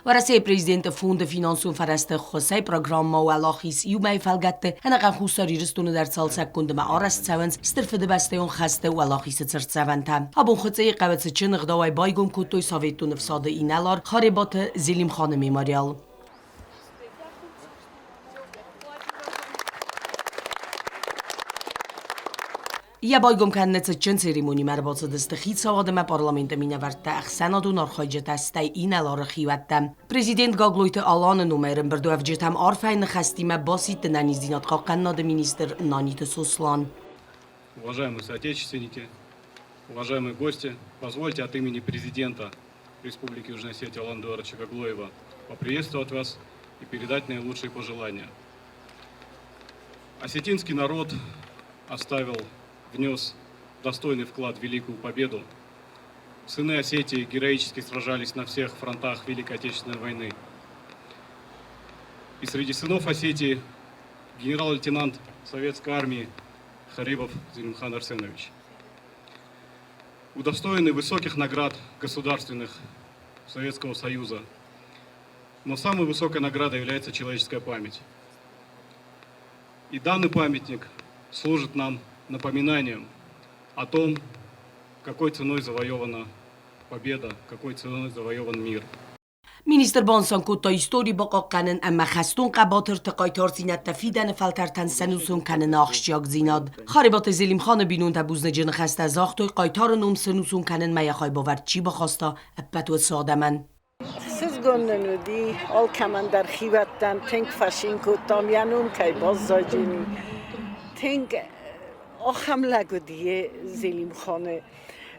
Varase Presidente Fond Finansun Fareste José Programma و الاخیس یومی فلگته هنگام خوستاری رستون در سال سکند ما آرست سوانس استرفده بسته اون خسته و الاخیس ترت سوانتم. ابون خطه قبض چه نقدای بایگم کتوی ساویتون افساده اینالار خاربات زلیم خانه میماریال. یا بایگم کننت چند سریمونی مربوط دستخیل سواد ما پارلمانت مینورد اخسانات و نرخیجت است این الارخیوتم. پرزیدنت گاگلویت آلان نومرم بردو افجتم عرفین خستیم باسیت نانیزدینات قاقناد مینیستر نانیت سوسلان. Уважаемые соотечественники, уважаемые гости, позвольте от имени президента Республики Южная Осетия Алана Эдуардовича Гаглоева поприветствовать вас и передать наилучшие пожелания. Осетинский народ внес достойный вклад в Великую Победу. Сыны Осетии героически сражались на всех фронтах Великой Отечественной войны. И среди сынов Осетии генерал-лейтенант Советской армии Харибов Зелимхан Арсенович. Удостоенный высоких наград государственных Советского Союза. Но самой высокой наградой является человеческая память. И данный памятник служит нам напоминанием о том, какой ценой завоевана победа, какой ценой завоеван мир. Minister Bonsan kutta histori baqaqqanen amma khastun qabatir taqaytar zinat tafiden faltartan sanusun kan nakhshjag zinad kharibat zelim khan binun tabuzne jin khast az akhtoy qaytar num sanusun kan mayakhay bavar chi bakhasta abatu sadaman siz gonnudi al kaman dar khivattan tank fashin kutam yanum kay bazzajini tank آخم لگودیه زلیم خانه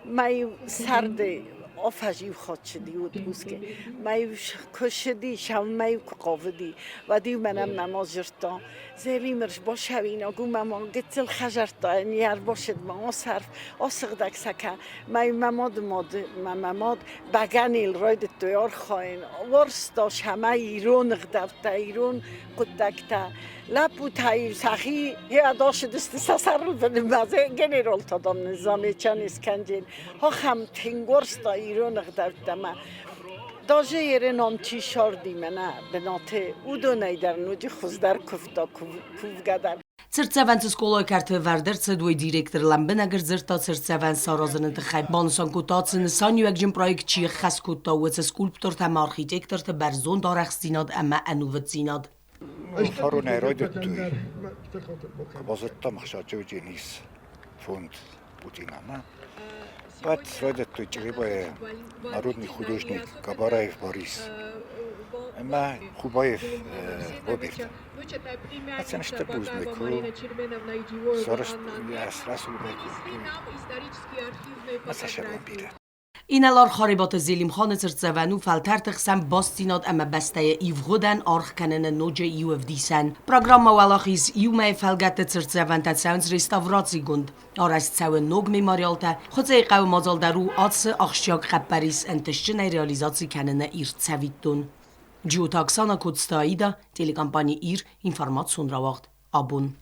مای سرده آفجیو خود شدی و دوسکه مای کشدی شام مای قاودی و دیو منم نماز جرتا زلیمرش باشه اینا گو مامان گتل خجرتا نیار باشد ما صرف آسق دک سکه مای مماد بگنیل راید تویار خواهین ورستاش همه ایرون غدبتا ایرون قدکتا لپو تایی سخی یا داشت دست سسرل بنمازه گنرال تادم نظامی چند اسکنجین ها خم تنگورستا ایران غدبتا ما داجه یه نامچی شاردی منه بناته او دو نیدر نوجی خوزدر کفتا کوفگدر Церцеван сколой карты вардерце дуй директор ламбенагер зерта церцеван саразын интихаб бансан кутацын санюек жин проектчи хас кута уц скульптор там архитектор та барзон дарах зинад اما انوت زیناد Харун айройдет туй. Базотта махшачу низ фонд Путина. Бат ройдет туй чигибай народный художник Кабараев Борис. Эма Хубаев Роберт. Ацен что бузнику. Зараз я сразу беку. Масаша бомбира. اینالار خاربات زلیم خان ترتزوانو فلتر تقسم باستیناد اما بسته ایوغودن آرخ کنن نوجه ایوف دیسن. پروگرام والاخیز یومه فلگت ترتزوان تا ساونز ریستاوراتسی گند. آرست ساون نوگ میماریالتا خودزه قو مازال درو آتس اخشیاق خبریس انتشچنه ریالیزاتسی کنن ایر تسویدتون. جیو تاکسانا کودستایی دا تیلیکامپانی ایر اینفرماتسون را وقت آبون.